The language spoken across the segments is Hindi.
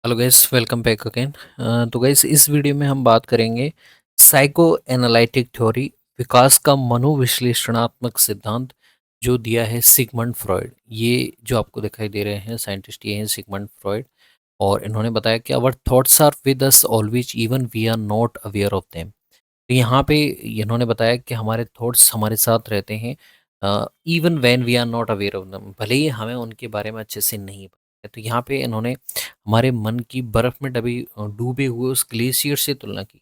Hello guys, welcome back again. तो गाइस, इस वीडियो में हम बात करेंगे साइको एनालिटिक थ्योरी, विकास का मनोविश्लेषणात्मक सिद्धांत जो दिया है सिगमंड फ्रॉइड। ये जो आपको दिखाई दे रहे हैं साइंटिस्ट, ये हैं सिगमंड फ्रॉइड। और इन्होंने बताया कि our thoughts are with us always even we are not aware of them. तो यहाँ पे इन्होंने बताया कि हमारे थॉट्स हमारे साथ रहते हैं even when we are not aware of them, भले ही हमें उनके बारे में अच्छे से नहीं पता है। तो यहाँ पे इन्होंने हमारे मन की बर्फ में डूबी डूबे हुए उस ग्लेशियर से तुलना की।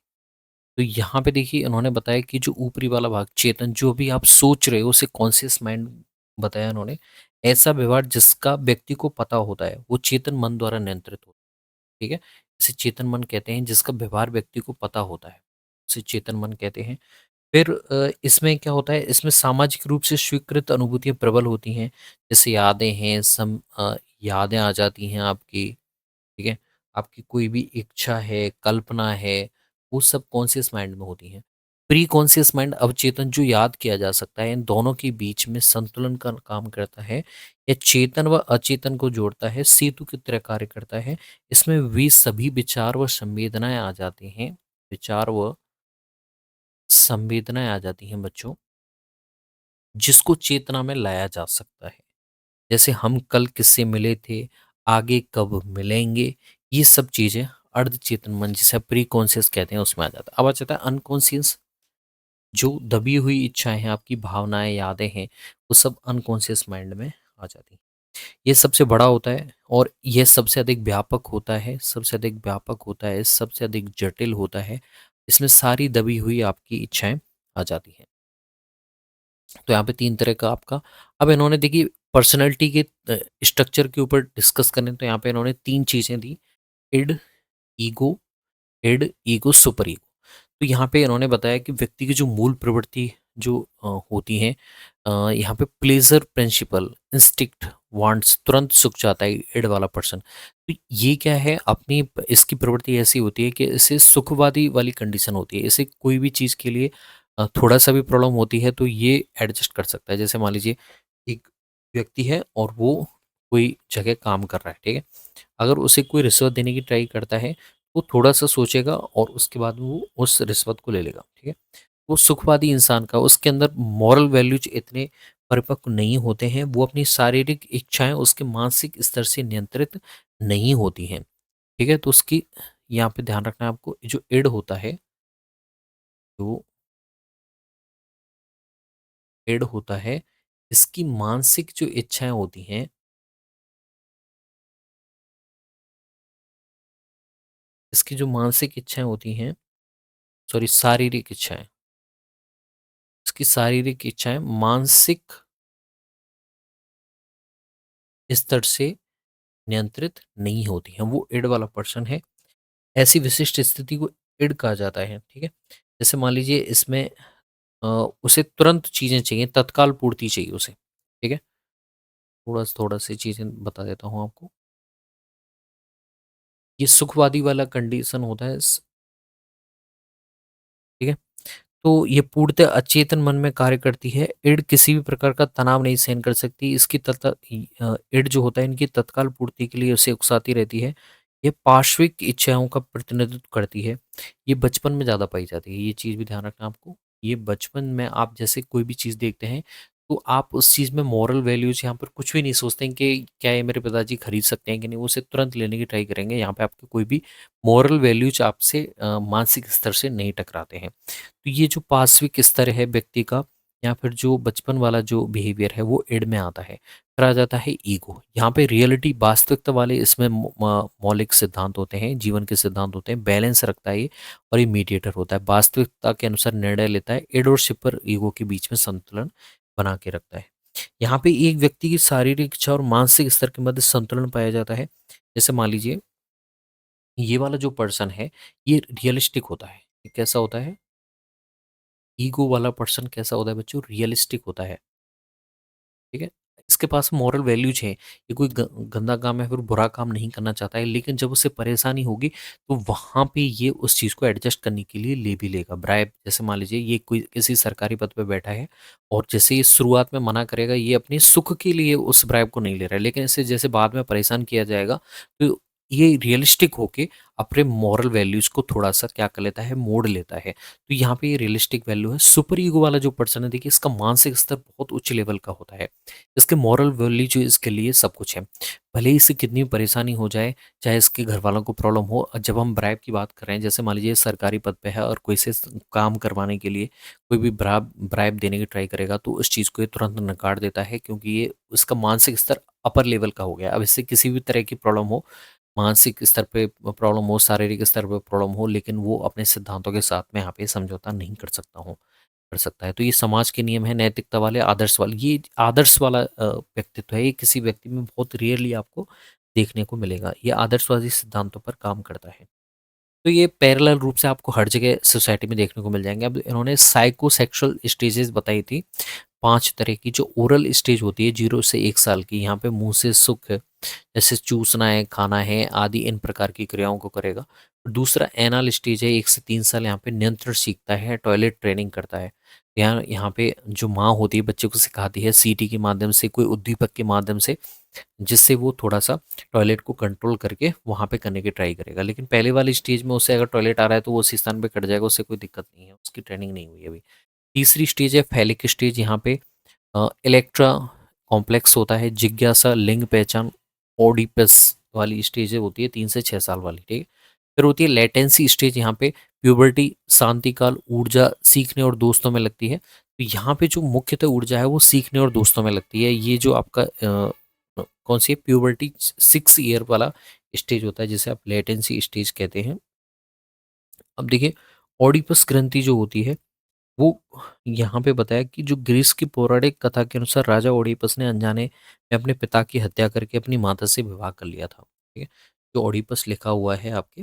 तो यहाँ पे देखिए, इन्होंने बताया कि जो ऊपरी वाला भाग चेतन, जो भी आप सोच रहे हो उसे कॉन्शियस माइंड बताया इन्होंने। ऐसा व्यवहार जिसका व्यक्ति को पता होता है वो चेतन मन द्वारा नियंत्रित होता है। ठीक है, इसे चेतन मन कहते हैं। जिसका व्यवहार व्यक्ति को पता होता है उसे चेतन मन कहते हैं। फिर इसमें क्या होता है, इसमें सामाजिक रूप से स्वीकृत अनुभूतियाँ प्रबल होती हैं। जैसे यादें हैं, यादें आ जाती हैं आपकी। ठीक है, आपकी कोई भी इच्छा है, कल्पना है, वो सब कॉन्शियस माइंड में होती हैं। प्री कॉन्शियस माइंड अवचेतन जो याद किया जा सकता है, इन दोनों के बीच में संतुलन का काम करता है। यह चेतन व अचेतन को जोड़ता है, सेतु की तरह कार्य करता है। इसमें वे सभी विचार व संवेदनाएं आ जाती हैं। विचार व संवेदनाएं आ जाती हैं बच्चों, जिसको चेतना में लाया जा सकता है। जैसे हम कल किससे मिले थे, आगे कब मिलेंगे, ये सब चीजें अर्ध चेतन मन, जिसे प्री कॉन्शियस कहते हैं, उसमें आ जाता है। अब आ जाता है अनकॉन्शियस। जो दबी हुई इच्छाएं हैं, आपकी भावनाएं, यादें हैं, वो सब अनकॉन्शियस माइंड में आ जाती हैं। ये सबसे बड़ा होता है और यह सबसे अधिक व्यापक होता है, सबसे अधिक व्यापक होता है, सबसे अधिक जटिल होता है। इसमें सारी दबी हुई आपकी इच्छाएं आ जाती हैं। तो यहाँ पे 3 तरह का आपका। अब इन्होंने देखिए पर्सनैलिटी के स्ट्रक्चर के ऊपर डिस्कस करें तो यहाँ पे इन्होंने 3 चीज़ें दी। Id, ego, ego, super ego. तो यहाँ पे इन्होंने बताया कि व्यक्ति की जो मूल प्रवृत्ति जो होती हैं, यहाँ पे प्लेजर प्रिंसिपल, इंस्टिक्ट, वांट्स, तुरंत सुख चाहता है इड वाला पर्सन। तो ये क्या है, अपनी इसकी प्रवृत्ति ऐसी होती है कि इसे सुखवादी वाली कंडीशन होती है। इसे कोई भी चीज़ के लिए थोड़ा सा भी प्रॉब्लम होती है तो ये एडजस्ट कर सकता है। जैसे मान लीजिए एक व्यक्ति है और वो कोई जगह काम कर रहा है, ठीक है। अगर उसे कोई रिश्वत देने की ट्राई करता है, वो थोड़ा-सा सोचेगा और उसके बाद वो उस रिश्वत को ले लेगा, ठीक है। वो सुखवादी इंसान का, उसके अंदर मॉरल वैल्यूज इतने परिपक्व नहीं होते हैं, वो अपनी शारीरिक इच्छाएँ उसके मानसिक स्तर से नियंत्रित नहीं होती हैं, ठीक है। तो उसकी यहाँ पे ध्यान रखना है आपको, जो इड होता है, जो इड होता है, इसकी मानसिक जो इच्छाएँ होती हैं, इसकी जो मानसिक इच्छाएँ होती हैं, सॉरी, शारीरिक इच्छाएँ, इसकी शारीरिक इच्छाएँ मानसिक स्तर से नियंत्रित नहीं होती हैं। वो इड वाला पर्सन है। ऐसी विशिष्ट स्थिति को इड कहा जाता है, ठीक है। जैसे मान लीजिए इसमें अ, उसे तुरंत चीज़ें चाहिए, तत्काल पूर्ति चाहिए उसे, ठीक है। थोड़ा सी चीज़ें बता देता हूँ आपको। ये सुखवादी वाला कंडीशन होता है, ठीक है। तो ये पूर्णतः अचेतन मन में कार्य करती है। इड किसी भी प्रकार का तनाव नहीं सहन कर सकती। इसकी इड जो होता है, इनकी तत्काल पूर्ति के लिए उसे उकसाती रहती है। ये पार्श्विक इच्छाओं का प्रतिनिधित्व करती है। ये बचपन में ज़्यादा पाई जाती है। ये चीज़ भी ध्यान रखना आपको। ये बचपन में आप जैसे कोई भी चीज़ देखते हैं, तो आप उस चीज़ में मॉरल वैल्यूज़ यहाँ पर कुछ भी नहीं सोचते हैं कि क्या ये मेरे पिताजी खरीद सकते हैं कि नहीं, वो उसे तुरंत लेने की ट्राई करेंगे। यहाँ पे आपके कोई भी मॉरल वैल्यूज़ आपसे मानसिक स्तर से नहीं टकराते हैं। तो ये जो पाश्विक स्तर है व्यक्ति का, या फिर जो बचपन वाला जो बिहेवियर है, वो इड में आता है। फिर आ जाता है ईगो। यहाँ पे रियलिटी, वास्तविकता वाले इसमें मौलिक सिद्धांत होते हैं, जीवन के सिद्धांत होते हैं। बैलेंस रखता है ये, और ये मीडिएटर होता है, वास्तविकता के अनुसार निर्णय लेता है। इड और शिपर ईगो के बीच में संतुलन बना के रखता है। यहाँ पे एक व्यक्ति की शारीरिक इच्छा और मानसिक स्तर के मध्य संतुलन पाया जाता है। जैसे मान लीजिए ये वाला जो पर्सन है, ये रियलिस्टिक होता है। ये कैसा होता है, ईगो वाला पर्सन कैसा होता है बच्चों, रियलिस्टिक होता है, ठीक है। इसके पास मॉरल वैल्यूज हैं। ये कोई गंदा काम या फिर बुरा काम नहीं करना चाहता है, लेकिन जब उसे परेशानी होगी तो वहां पे ये उस चीज को एडजस्ट करने के लिए ले भी लेगा ब्राइब। जैसे मान लीजिए ये कोई किसी सरकारी पद पे बैठा है, और जैसे ये शुरुआत में मना करेगा, ये अपने सुख के लिए उस ब्राइब को नहीं ले रहा है, लेकिन इसे जैसे बाद में परेशान किया जाएगा, तो ये रियलिस्टिक होके अपने मॉरल वैल्यूज को थोड़ा सा क्या कर लेता है, मोड़ लेता है। तो यहाँ पे ये रियलिस्टिक वैल्यू है। सुपर ईगो वाला जो पर्सन है, देखिए इसका मानसिक स्तर बहुत उच्च लेवल का होता है। इसके मॉरल वैल्यू जो इसके लिए सब कुछ है, भले ही इससे कितनी भी परेशानी हो जाए, चाहे इसके घर वालों को प्रॉब्लम हो। जब हम ब्राइब की बात कर रहे हैं, जैसे मान लीजिए सरकारी पद पे है और कोई से काम करवाने के लिए कोई भी ब्राइब ब्राइब देने की ट्राई करेगा, तो उस चीज़ को ये तुरंत नकार देता है, क्योंकि ये उसका मानसिक स्तर अपर लेवल का हो गया। अब इससे किसी भी तरह की प्रॉब्लम हो, मानसिक स्तर पे प्रॉब्लम हो, शारीरिक स्तर पे प्रॉब्लम हो, लेकिन वो अपने सिद्धांतों के साथ में यहाँ पे समझौता नहीं कर सकता है। तो ये समाज के नियम है, नैतिकता वाले, आदर्श वाले। ये आदर्श वाला व्यक्तित्व है, ये किसी व्यक्ति में बहुत रेयरली आपको देखने को मिलेगा। ये आदर्शवादी सिद्धांतों पर काम करता है। तो ये पैरेलल रूप से आपको हर जगह सोसाइटी में देखने को मिल जाएंगे। अब इन्होंने साइकोसेक्सुअल स्टेजेस बताई थी, 5 तरह की। जो ओरल स्टेज होती है 0 से 1 साल की, यहाँ पे मुँह से सुख जैसे चूसना है, खाना है आदि, इन प्रकार की क्रियाओं को करेगा। दूसरा एनल स्टेज है, 1 से 3 साल, यहाँ पे नियंत्रण सीखता है, टॉयलेट ट्रेनिंग करता है। यहाँ यहाँ पे जो माँ होती है बच्चे को सिखाती है सीटी के माध्यम से, कोई उद्दीपक के माध्यम से, जिससे वो थोड़ा-सा टॉयलेट को कंट्रोल करके वहाँ पे करने की ट्राई करेगा। लेकिन पहले वाली स्टेज में उसे अगर टॉयलेट आ रहा है तो वो उसी स्थान पे कट जाएगा, उससे कोई दिक्कत नहीं है, उसकी ट्रेनिंग नहीं हुई है अभी। तीसरी स्टेज है फैलिक स्टेज, यहाँ पे इलेक्ट्रा कॉम्प्लेक्स होता है, जिज्ञासा, लिंग पहचान, ओडिपस वाली स्टेज होती है 3 से 6 साल वाली, ठीक है। फिर होती है लेटेंसी स्टेज, यहाँ पे प्यूबर्टी, शांति काल, ऊर्जा सीखने और दोस्तों में लगती है। तो यहाँ पे जो मुख्यतः ऊर्जा है वो सीखने और दोस्तों में लगती है। ये जो आपका कौन सी है, प्यूबर्टी 6 ईयर वाला स्टेज होता है, जिसे आप लेटेंसी स्टेज कहते हैं। अब देखिए ओडिपस ग्रंथि जो होती है वो, यहाँ पे बताया कि जो ग्रीस की पौराणिक कथा के अनुसार राजा ओडिपस ने अनजाने में अपने पिता की हत्या करके अपनी माता से विवाह कर लिया था, ठीक है। जो ओडिपस लिखा हुआ है आपके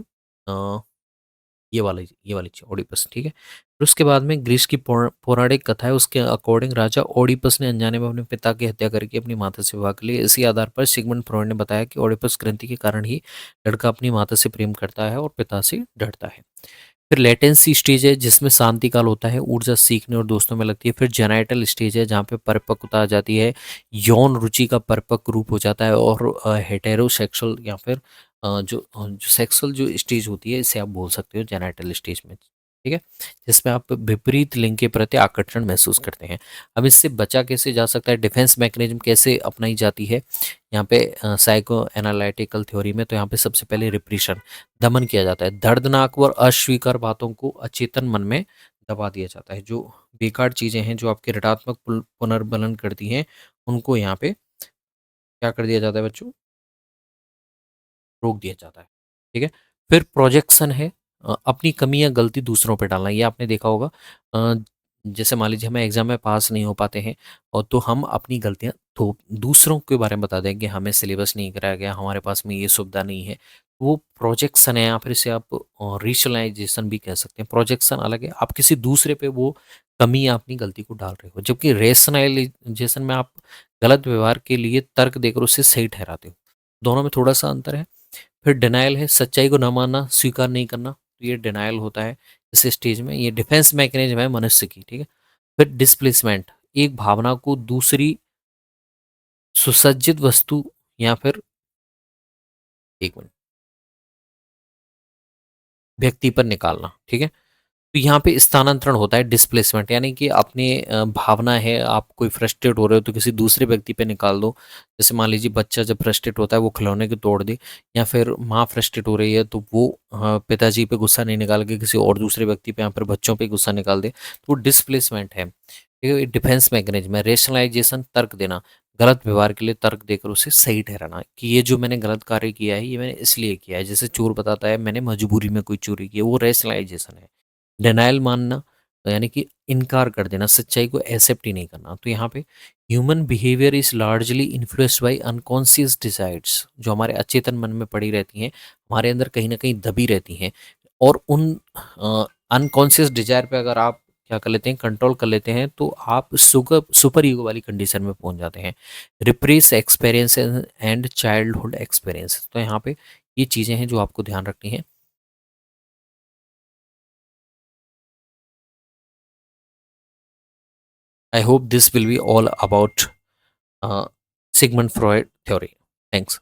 ये वाली चीज ओडिपस, ठीक है। फिर उसके बाद में ग्रीस की पौराणिक कथा है, उसके अकॉर्डिंग राजा ओडिपस ने अनजाने में अपने पिता की हत्या करके अपनी माता से विवाह कर लिया। इसी आधार पर सिगमंड फ्रॉइड ने बताया कि ओडिपस ग्रंथि के कारण ही लड़का अपनी माता से प्रेम करता है और पिता से डरता है। फिर लेटेंसी स्टेज है जिसमें शांति काल होता है, ऊर्जा सीखने और दोस्तों में लगती है। फिर जेनाइटल स्टेज है जहाँ पे परिपक्वता आ जाती है, यौन रुचि का परिपक्व रूप हो जाता है। और हेटेरोसेक्सुअल या फिर जो सेक्सुअल जो स्टेज होती है, इसे आप बोल सकते हो जेनाइटल स्टेज में, ठीक है। जिसमें आप विपरीत लिंग के प्रति आकर्षण महसूस करते हैं। अब इससे बचा कैसे जा सकता है, डिफेंस मैकेनिज्म कैसे अपनाई जाती है यहाँ पे साइको एनालिटिकल थ्योरी में। तो यहाँ पे सबसे पहले रिप्रेशन, दमन किया जाता है। दर्दनाक और अस्वीकार बातों को अचेतन मन में दबा दिया जाता है। जो बेकार चीज़ें हैं जो आपके ऋणात्मक पुनर्बलन करती हैं, उनको यहाँ पे क्या कर दिया जाता है बच्चों, रोक दिया जाता है, ठीक है। फिर प्रोजेक्शन है, अपनी कमी या गलती दूसरों पे डालना। ये आपने देखा होगा, अ, जैसे मान लीजिए हमें एग्जाम में पास नहीं हो पाते हैं, और तो हम अपनी गलतियां तो दूसरों के बारे में बता देंगे, हमें सिलेबस नहीं कराया गया, हमारे पास में ये सुविधा नहीं है। वो प्रोजेक्शन है, या फिर इसे आप रेशनलाइजेशन भी कह सकते हैं। प्रोजेक्शन अलग है, आप किसी दूसरे पे वो कमी या अपनी गलती को डाल रहे हो, जबकि रेशनलाइजेशन में आप गलत व्यवहार के लिए तर्क देकर उसे सही ठहराते हो। दोनों में थोड़ा सा अंतर है। फिर डिनायल है, सच्चाई को न मानना, स्वीकार नहीं करना, तो ये डिनायल होता है इस स्टेज में। ये डिफेंस मैकेनिज्म है मनुष्य की, ठीक है। फिर डिस्प्लेसमेंट, एक भावना को दूसरी सुसज्जित वस्तु या फिर एक मिनट व्यक्ति पर निकालना, ठीक है। तो यहाँ पे स्थानांतरण होता है, डिस्प्लेसमेंट, यानी कि अपने भावना है, आप कोई फ्रस्ट्रेट हो रहे हो तो किसी दूसरे व्यक्ति पे निकाल दो। जैसे मान लीजिए बच्चा जब फ्रस्ट्रेट होता है वो खिलौने को तोड़ दे, या फिर माँ फ्रस्ट्रेट हो रही है तो वो पिताजी पे गुस्सा नहीं निकाल के किसी और दूसरे व्यक्ति पे या फिर बच्चों पे गुस्सा निकाल दे, तो वो डिस्प्लेसमेंट है। ये डिफेंस मैकेनिज्म है। रेशनलाइजेशन, तर्क देना, गलत व्यवहार के लिए तर्क देकर उसे सही ठहराना कि ये जो मैंने गलत कार्य किया है ये मैंने इसलिए किया है। जैसे चोर बताता है मैंने मजबूरी में कोई चोरी की है, वो रेशनलाइजेशन है। डिनायल मानना, तो यानी कि इनकार कर देना, सच्चाई को एक्सेप्ट ही नहीं करना। तो यहाँ पे human behaviour is largely influenced by unconscious desires, जो हमारे अचेतन मन में पड़ी रहती हैं, हमारे अंदर कहीं ना कहीं दबी रहती हैं। और उन अनकॉन्शियस डिजायर पे अगर आप क्या कर लेते हैं, कंट्रोल कर लेते हैं, तो आप सुपर ईगो वाली कंडीशन में पहुंच जाते हैं। Repress experience and childhood experience, तो यहाँ पे ये चीज़ें हैं जो आपको ध्यान रखनी है। I hope this will be all about Sigmund Freud theory. Thanks.